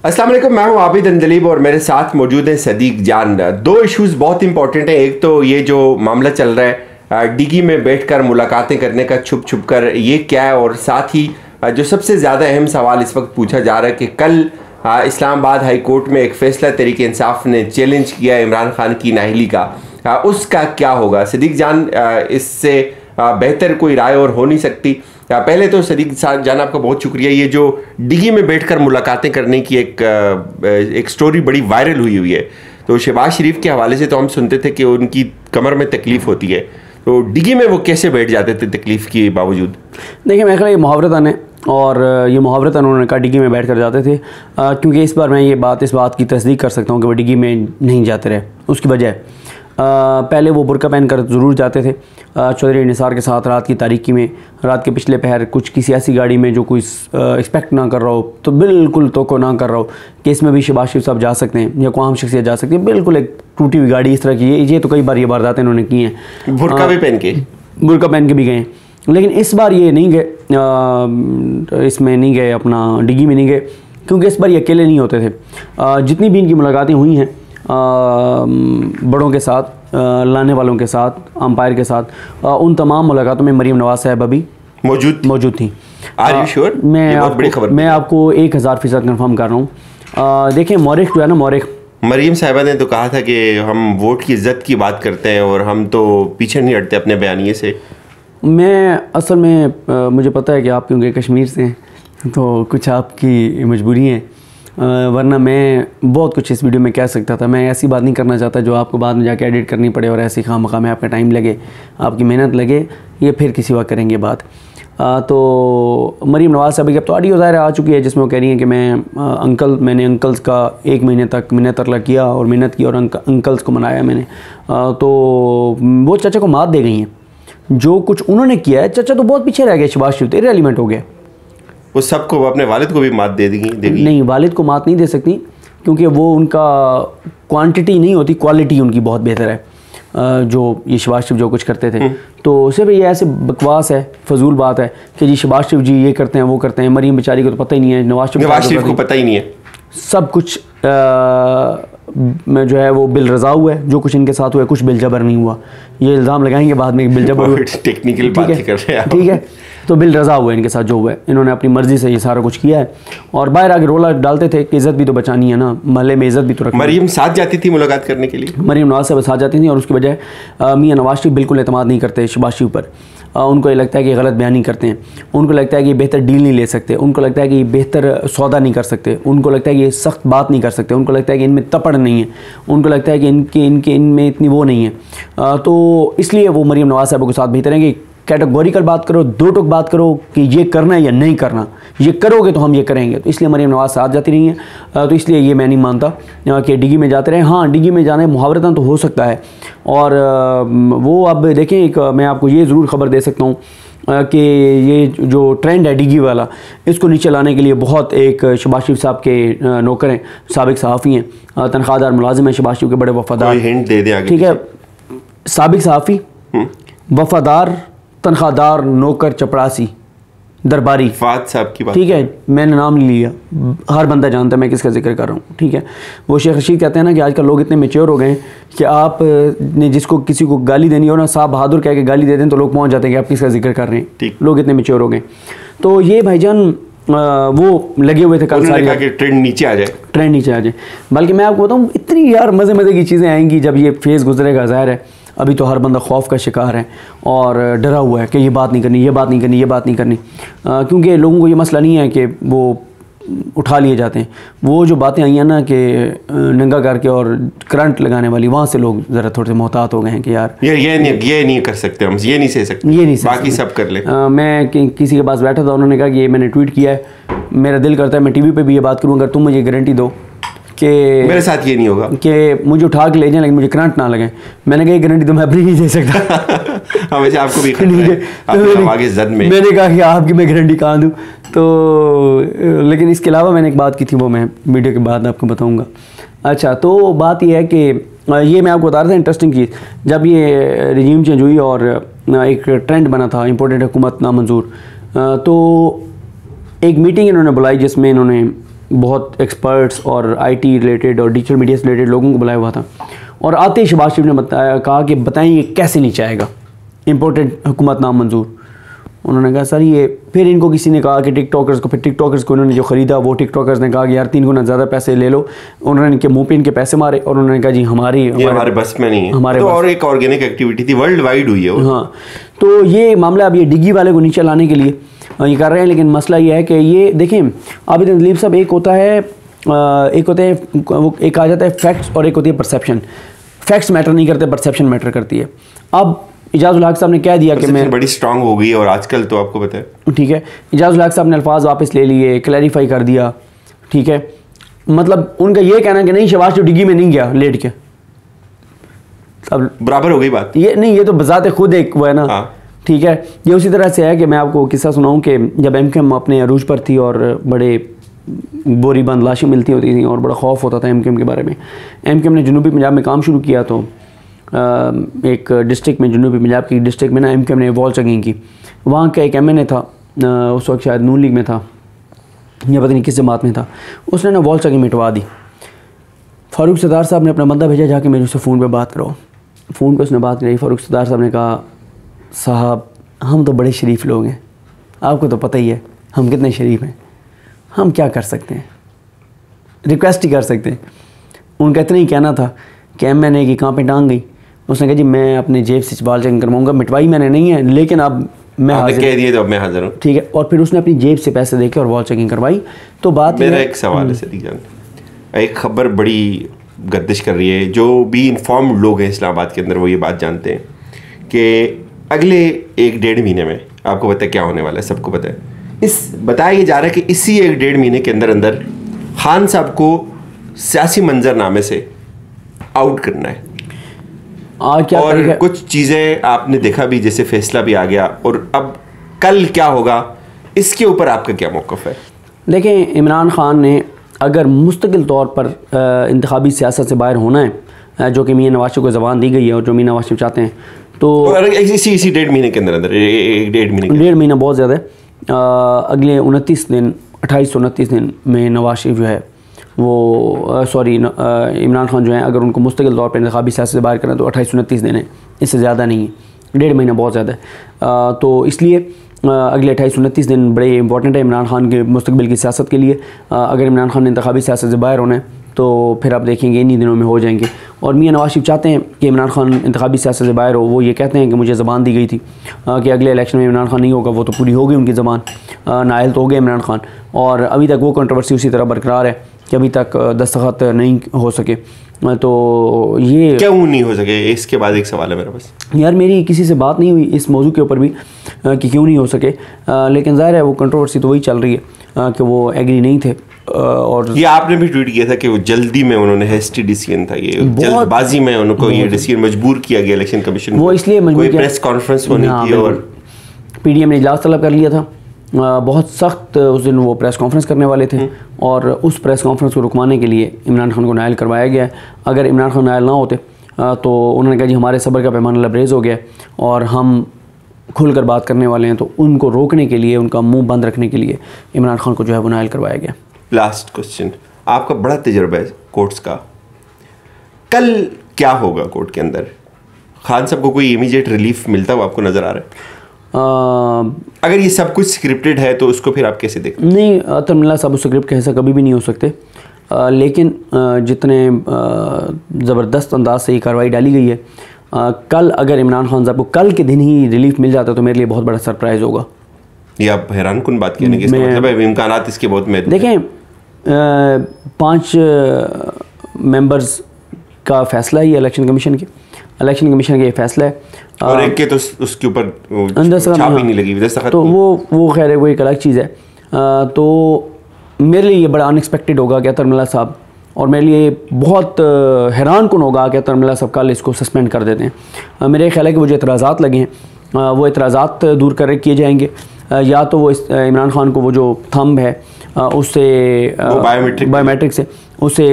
अस्सलाम वालेकुम, मैं हूं आबिद अंदलीब और मेरे साथ मौजूद हैं सदीक जान। दो इश्यूज़ बहुत इंपॉर्टेंट हैं। एक तो ये जो मामला चल रहा है डिगी में बैठकर मुलाकातें करने का छुप छुप कर, ये क्या है, और साथ ही जो सबसे ज़्यादा अहम सवाल इस वक्त पूछा जा रहा है कि कल इस्लामाबाद हाई कोर्ट में एक फ़ैसला तहरीक इंसाफ ने चैलेंज किया इमरान खान की नाअहली का, उसका क्या होगा। सदीक जान, इससे बेहतर कोई राय और हो नहीं सकती। पहले तो सदीक जान आपका बहुत शुक्रिया। ये जो डिगी में बैठकर मुलाकातें करने की एक स्टोरी बड़ी वायरल हुई है, तो शहबाज शरीफ के हवाले से तो हम सुनते थे कि उनकी कमर में तकलीफ़ होती है, तो डिगी में वो कैसे बैठ जाते थे तकलीफ़ के बावजूद? देखिए, मेरे ख्याल ये मुहावरतन है और ये मुहावरतन उन्होंने कहा डिगी में बैठ कर जाते थे, क्योंकि इस बार मैं इस बात की तस्दीक कर सकता हूँ कि वो डिगी में नहीं जाते रहे। उसकी वजह पहले वो बुर्का पहन कर ज़रूर जाते थे चौधरी निसार के साथ रात की तारीकी में, रात के पिछले पहर कुछ किसी ऐसी गाड़ी में जो कोई एक्सपेक्ट ना कर रहा हो, तो बिल्कुल तो को ना कर रहा हो कि इसमें भी शहबाज शरीफ साहब जा सकते हैं या कोई आम शख्सियत जा सकती है, बिल्कुल एक टूटी हुई गाड़ी इस तरह की। ये तो कई बार ये वारदातें इन्होंने की हैं। बुर्का भी पहन के भी गए, लेकिन इस बार ये नहीं गए, इसमें नहीं गए, अपना डिगी में नहीं गए, क्योंकि इस बार ये अकेले नहीं होते थे। जितनी भी इनकी मुलाकातें हुई हैं बड़ों के साथ, लाने वालों के साथ, अंपायर के साथ, उन तमाम मुलाकातों में मरीम नवाज़ साहब अभी मौजूद थी। श्योर? मैं आपको 1000% कन्फर्म कर रहा हूँ। देखें, मौरिख जो है ना, मरीम साहिबा ने तो कहा था कि हम वोट की इज्जत की बात करते हैं और हम तो पीछे नहीं हटते अपने बयानिए से। मैं असल में मुझे पता है कि आप क्योंकि कश्मीर से हैं तो कुछ आपकी मजबूरी है, वरना मैं बहुत कुछ इस वीडियो में कह सकता था। मैं ऐसी बात नहीं करना चाहता जो आपको बाद में जाके एडिट करनी पड़े और ऐसी खामखा में आपका टाइम लगे, आपकी मेहनत लगे। ये फिर किसी वक्त करेंगे बात। तो मरीम नवाज़ साहब की अब तो ऑडियो ज़ाहिर आ चुकी है जिसमें वो कह रही हैं कि मैंने अंकल्स का 1 महीने तक मिन्नत तरला किया और मेहनत की और अंकल्स को मनाया मैंने। तो वो चाचा को मात दे गई हैं। जो कुछ उन्होंने किया है, चाचा तो बहुत पीछे रह गए, शहबाज शरीफ तो इररिलेवेंट हो गया। वो सबको अपने वालिद को भी मात दे देगी? नहीं, वालिद को मात नहीं दे सकती, क्योंकि वो उनका क्वांटिटी नहीं होती, क्वालिटी उनकी बहुत बेहतर है। जो ये शहबाज शरीफ जो कुछ करते थे, तो सिर्फ ये ऐसे बकवास है, फजूल बात है कि जी शहबाज शरीफ जी ये करते हैं वो करते हैं। मरीम बेचारी को तो पता ही नहीं है, नवाज शरीफ को पता ही नहीं है। सब कुछ में जो है वो बिल रज़ा हुआ है, जो कुछ इनके साथ हुआ है, कुछ बिल जबर नहीं हुआ। ये इल्ज़ाम लगाएंगे बाद में बिल जबर हुआ, टेक्निकल बात कर रहे हैं, ठीक है। तो बिल रज़ा हुआ है इनके साथ जो हुआ है, इन्होंने अपनी मर्ज़ी से ये सारा कुछ किया है। और बाहर आगे रोला डालते थे कि इज़्ज़त भी तो बचानी है ना, महल्ले में इज़्ज़त भी तो रखनी। मरीम साथ जाती थी मुलाकात करने के लिए, मरीम नवाज़ साहब साथ जाती थी, और उसकी वजह मियाँ नवाज शरीफ बिल्कुल एतमाद नहीं करते शहबाज शरीफ पर। उनको ये लगता है कि गलत बयानी करते हैं, उनको लगता है कि बेहतर डील नहीं ले सकते, उनको लगता है कि बेहतर सौदा नहीं कर सकते, उनको लगता है कि ये सख्त बात नहीं कर सकते, उनको लगता है कि इनमें तपड़ नहीं है, उनको लगता है कि इनमें इतनी वो नहीं है। तो इसलिए वो मरीम नवाज़ साहब के साथ बेहतर है कि कैटेगोरिकल बात करो, दो टोक बात करो कि ये करना है या नहीं करना, ये करोगे तो हम ये करेंगे। तो इसलिए मरीम नवाज़ साथ जाती रही हैं। तो इसलिए ये मैं नहीं मानता कि डिगी में जाते रहे। हाँ, डिगी में जाने मुहावरतन तो हो सकता है। और वो अब देखें, एक मैं आपको ये ज़रूर ख़बर दे सकता हूँ कि ये जो ट्रेंड है डिगी वाला, इसको नीचे लाने के लिए बहुत एक शहबाज शरीफ साहब के नौकर हैं, साबिक सहाफ़ी हैं, तनख्वाहदार मुलाजिम हैं शहबाज शरीफ के, बड़े वफादार। हिंट दे दें आगे, ठीक है। साबिक सहाफ़ी, वफादार, तनख्वाहदार, नौकर, चपरासी, दरबारी, फात साहब की बात, ठीक है। मैंने नाम लिया, हर बंदा जानता है मैं किसका जिक्र कर रहा हूँ, ठीक है। वो शेख रशीद कहते हैं ना कि आजकल लोग इतने मैच्योर हो गए हैं कि आप ने जिसको किसी को गाली देनी हो ना, साहब बहादुर कह के गाली दे दें तो लोग पहुँच जाते हैं कि आप किसका जिक्र कर रहे हैं। लोग इतने मैच्योर हो गए। तो ये भाईजान वो लगे हुए थे कल सारे कि ट्रेंड नीचे आ जाए, बल्कि मैं आपको बताऊँ इतनी यार मज़े की चीज़ें आएंगी जब ये फेज़ गुजरेगा। ज़ाहिर है अभी तो हर बंदा खौफ का शिकार है और डरा हुआ है कि ये बात नहीं करनी, ये बात नहीं करनी, ये बात नहीं करनी, क्योंकि लोगों को ये मसला नहीं है कि वो उठा लिए जाते हैं। वो जो बातें आई हैं ना कि नंगा करके और करंट लगाने वाली, वहाँ से लोग ज़रा थोड़े से मोहतात हो गए हैं कि यार ये नहीं कर सकते, हम ये नहीं सह सकते, बाकी सब कर ले। मैं किसी के पास बैठा था, उन्होंने कहा कि ये मैंने ट्वीट किया है, मेरा दिल करता है मैं टीवी पे भी ये बात करूँ, अगर तुम मुझे गारंटी दो कि मेरे साथ ये नहीं होगा कि मुझे उठा के ले जाएं लेकिन मुझे करंट ना लगे। मैंने कहा ये गारंटी तो मैं अपनी नहीं दे सकता। हमेशा आपको भी मैंने कहा कि आपकी मैं गारंटी कहाँ दूँ। तो लेकिन इसके अलावा मैंने एक बात की थी, वो मैं वीडियो के बाद आपको बताऊँगा। अच्छा, तो बात यह है कि ये मैं आपको बता रहा था इंटरेस्टिंग चीज़, जब ये रिजीम चेंज हुई और एक ट्रेंड बना था इम्पोर्टेड हुकूमत नामंजूर, तो एक मीटिंग इन्होंने बुलाई जिसमें इन्होंने बहुत एक्सपर्ट्स और IT रिलेटेड और डिजिटल मीडिया से रिलेटेड लोगों को बुलाया हुआ था, और आते ही शहबाज शरीफ ने कहा कि बताएं ये कैसे नीचे आएगा, इम्पोर्टेंट हुकूमत नाम मंजूर। उन्होंने कहा सर ये, फिर इनको किसी ने कहा कि टिकटॉकर्स को, फिर टिकटॉकर्स को उन्होंने जो ख़रीदा वो टिकटॉकर्स ने कहा कि यार 3 गुना ज़्यादा पैसे ले लो। उन्होंने इनके मुँह पे इनके पैसे मारे और उन्होंने कहा जी हमारे बस में नहीं है, हमारे तो और एक ऑर्गेनिक एक्टिविटी थी, वर्ल्ड वाइड हुई है वो। हाँ, तो ये मामला अब ये डिग्गी वाले को नीचे लाने के लिए ये कर रहे हैं। लेकिन मसला ये है कि ये देखें आबिद दलीब साहब, एक होता है एक आ जाता है फैक्ट्स और एक होती है परसेप्शन। फैक्ट्स मैटर नहीं करते, परसेप्शन मैटर करती है। अब इजाज़ुल हक साहब ने कह दिया कि मैं बड़ी स्ट्रांग हो गई, और आजकल तो आपको पता है, ठीक है, इजाज़ुल हक साहब ने अल्फाज वापस ले लिए, क्लैरिफाई कर दिया, ठीक है, मतलब उनका ये कहना कि नहीं शहबाज शरीफ डिग्गी में नहीं गया लेट के, अब बराबर हो गई बात। ये नहीं, ये तो बजाते खुद एक वो है ना। हाँ। ठीक है, ये उसी तरह से है कि मैं आपको किस्सा सुनाऊं कि जब MKM अपने अरूज पर थी और बड़े बोरी बंद लाशें मिलती होती थी और बड़ा खौफ होता था MKM के बारे में। MKM ने जनूबी पंजाब में काम शुरू किया, तो एक डिस्ट्रिक्ट में, जनूबी पंजाब की डिस्ट्रिक्ट में ना MKM ने वॉल चेकिंग की। वहाँ का एक MNA था, उस वक्त शायद नून लीग में था या पता नहीं किस जमात में था, उसने ना वॉल चेकिंग मिटवा दी। फ़ारूक सदार साहब ने अपना बंदा भेजा जाके मेरे उससे फ़ोन पे बात करो। फ़ोन पे उसने बात करी। फ़ारूक सदार साहब ने कहा साहब हम तो बड़े शरीफ लोग हैं, आपको तो पता ही है हम कितने शरीफ हैं, हम क्या कर सकते हैं, रिक्वेस्ट ही कर सकते हैं। उनका इतना ही कहना था कि MNA की कहाँ पे टांग गई। उसने कहा जी मैं अपने जेब से वॉल चेकिंग करवाऊँगा, मिटवाई मैंने नहीं है लेकिन अब मैं हाजिर कह दिए तो अब मैं हाजिर हूँ। ठीक है, और फिर उसने अपनी जेब से पैसे देके और वॉल चेकिंग करवाई। तो बात मेरा एक सवाल है सदीक जान, एक खबर बड़ी गर्दिश कर रही है, जो भी इन्फॉर्म्ड लोग हैं इस्लामाबाद के अंदर वो ये बात जानते हैं कि अगले 1-1.5 महीने में आपको पता है क्या होने वाला है, सबको पता है। बताया ये जा रहा है कि इसी 1-1.5 महीने के अंदर अंदर खान साहब को सियासी मंजरनामे से आउट करना है। क्या और कुछ चीज़ें आपने देखा भी, जैसे फैसला भी आ गया, और अब कल क्या होगा इसके ऊपर आपका क्या मौक़िफ़ है? देखें, इमरान खान ने अगर मुस्तकिल तौर पर इंतखाबी सियासत से बाहर होना है, जो कि मियां नवाज शरीफ को ज़बान दी गई है और जो मियां नवाज शरीफ चाहते हैं, तो इसी 1.5 महीने के अंदर 1.5 महीना बहुत ज़्यादा है। अगले 29 दिन 28-29 दिन में नवाज शरीफ जो है वो इमरान खान जो है, अगर उनको मुस्तकिल तौर पर इंतखाबी सियासत से बाहर करना तो 28-29 दिन है, इससे ज़्यादा नहीं है। 1.5 महीना बहुत ज़्यादा है। तो इसलिए अगले 28-29 दिन बड़े इंपॉर्टेंट है इमरान खान के मुस्तकबिल की सियासत के लिए। अगर इमरान खान ने इंतखाबी सियासत से बाहर होना है तो फिर आप देखेंगे इन्हीं दिनों में हो जाएंगे। और मियां नवाज शरीफ चाहते हैं कि इमरान खान इंतखाबी सियासत से बाहर हो। वो ये कहते हैं कि मुझे ज़बान दी गई थी कि अगले इलेक्शन में इमरान खान नहीं होगा, वो तो पूरी हो गई उनकी ज़बान, नायल तो हो गए इमरान खान, और अभी तक वो कंट्रोवर्सी उसी तरह बरकरार है कि अभी तक दस्तखत नहीं हो सके। तो ये क्यों नहीं हो सके, इसके बाद एक सवाल है मेरे पास। यार मेरी किसी से बात नहीं हुई इस मौजू के ऊपर भी कि क्यों नहीं हो सके, लेकिन ज़ाहिर है वो कंट्रोवर्सी तो वही चल रही है कि वो एग्री नहीं थे। और ये आपने भी ट्वीट किया था कि वो जल्दी में उन्होंने हेस्टी डिसीजन था, ये जल्दबाजी में उनको ये डिसीजन मजबूर किया गया इलेक्शन कमीशन वो इसलिए मजबूर किया, प्रेस कॉन्फ्रेंस होनी थी और PDM ने इजलास तलब कर लिया था। बहुत सख्त उस दिन वो प्रेस कॉन्फ्रेंस करने वाले थे और उस प्रेस कॉन्फ्रेंस को रुकवाने के लिए इमरान खान को नायल करवाया गया है। अगर इमरान खान नायल ना होते तो उन्होंने कहा जी हमारे सब्र का पैमाना लबरेज हो गया और हम खुलकर बात करने वाले हैं, तो उनको रोकने के लिए, उनका मुंह बंद रखने के लिए इमरान खान को जो है वो नायल करवाया गया। लास्ट क्वेश्चन, आपका बड़ा तजुर्बा है कोर्ट्स का, कल क्या होगा कोर्ट के अंदर? खान साहब को कोई इमीडिएट रिलीफ मिलता हुआ आपको नज़र आ रहा है? अगर ये सब कुछ स्क्रिप्टेड है तो उसको फिर आप कैसे देखते हैं? नहीं, अतरमिल्ला साहब स्क्रिप्ट ऐसा कभी भी नहीं हो सकते, लेकिन जितने ज़बरदस्त अंदाज से ये कार्रवाई डाली गई है, कल अगर इमरान खान साहब को कल के दिन ही रिलीफ मिल जाता तो मेरे लिए बहुत बड़ा सरप्राइज़ होगा। ये आप हैरान कुन बात कहने के मतलब है, इम्कानात इसके बहुत महत्व। देखें, 5 मेंबर्स का फैसला है ये इलेक्शन कमीशन का ये फैसला है, और एक के तो उसके ऊपर छाप ही नहीं लगी दस्तखत, तो वो खैर है, वो एक अलग चीज़ है। तो मेरे लिए ये बड़ा अनएक्सपेक्टेड होगा कि अतरमिल्ला साहब, और मेरे लिए बहुत हैरान कुन होगा कि अतरमिल्ला साहब कल इसको सस्पेंड कर देते हैं। मेरे ख्याल है कि वो जो एतराज़ात लगे हैं वो एतराज़ात दूर किए जाएंगे, या तो वो इमरान खान को वो जो थंब है उससे बायोमेट्रिक से उसे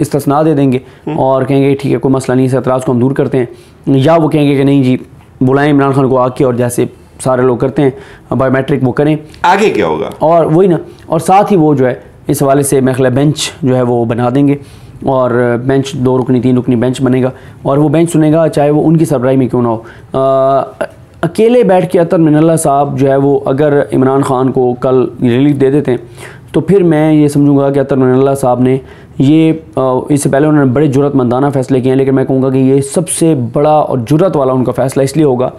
इस्तिस्ना दे देंगे और कहेंगे ठीक है कोई मसला नहीं, इस एतराज़ को हम दूर करते हैं, या वो कहेंगे कि नहीं जी बुलाएं इमरान खान को आके और जैसे सारे लोग करते हैं बायोमेट्रिक वो करें। आगे क्या होगा? और वही ना, और साथ ही वो जो है इस हवाले से मेरे ख्याल बेंच जो है वो बना देंगे और बेंच 2 रुकनी 3 रुकनी बेंच बनेगा और वो बेंच सुनेगा चाहे वो उनकी सरबराही में क्यों ना हो। अकेले बैठ के अतर मिनल्ला साहब जो है वो अगर इमरान ख़ान को कल रिलीफ दे देते हैं तो फिर मैं ये समझूंगा कि अतर मिनल्ला साहब ने ये इससे पहले उन्होंने बड़े जुर्रतमंदाना फ़ैसले किए हैं, लेकिन मैं कहूँगा कि ये सबसे बड़ा और जुर्रत वाला उनका फ़ैसला इसलिए होगा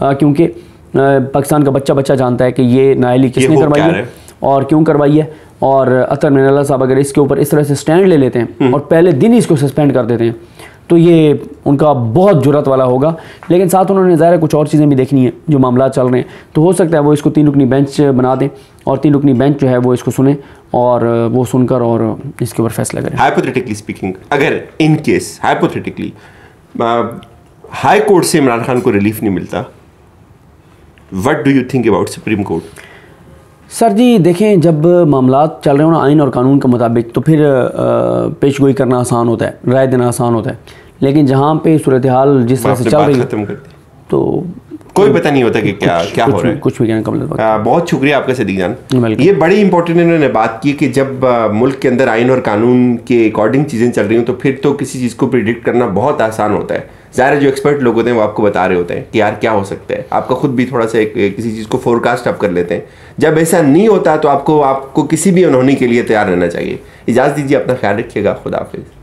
क्योंकि पाकिस्तान का बच्चा जानता है कि ये नाअहली किसने करवाई है और क्यों करवाई है। और अतर मिनल्ला साहब अगर इसके ऊपर इस तरह से स्टैंड ले लेते हैं और पहले दिन ही इसको सस्पेंड कर देते हैं तो ये उनका बहुत जुर्रत वाला होगा। लेकिन साथ उन्होंने ज़ाहिर है कुछ और चीज़ें भी देखनी है, जो मामला चल रहे हैं, तो हो सकता है वो इसको 3 रुकनी बेंच बना दें और 3 रुकनी बेंच जो है वो इसको सुने और वो सुनकर और इसके ऊपर फैसला करें। हाइपोथेटिकली स्पीकिंग, अगर in case hypothetically high court से इमरान खान को रिलीफ नहीं मिलता, what do you think about supreme court? Sir ji देखें, जब मामलात चल रहे हो ना आइन और कानून के मुताबिक तो फिर पेशगोई करना आसान होता है, राय देना आसान होता है, लेकिन जहाँ पे सूरत हाल जिस तरह से चल रही है तो कोई पता नहीं होता कि क्या हो रहा है, कुछ भी कहना कम। बहुत शुक्रिया आपका सदीक जान। ये बड़ी इंपॉर्टेंट इन्होंने बात की कि जब मुल्क के अंदर आइन और कानून के अकॉर्डिंग चीज़ें चल रही हों तो फिर तो किसी चीज़ को प्रिडिक्ट करना बहुत आसान होता है। ज़ाहिर जो एक्सपर्ट लोग होते हैं वो आपको बता रहे होते हैं कि यार क्या हो सकता है, आपका खुद भी थोड़ा सा किसी चीज़ को फोरकास्ट आप कर लेते हैं। जब ऐसा नहीं होता तो आपको किसी भी अनहोनी के लिए तैयार रहना चाहिए। इजाज़त दीजिए, अपना ख्याल रखिएगा, खुदा हाफिज़।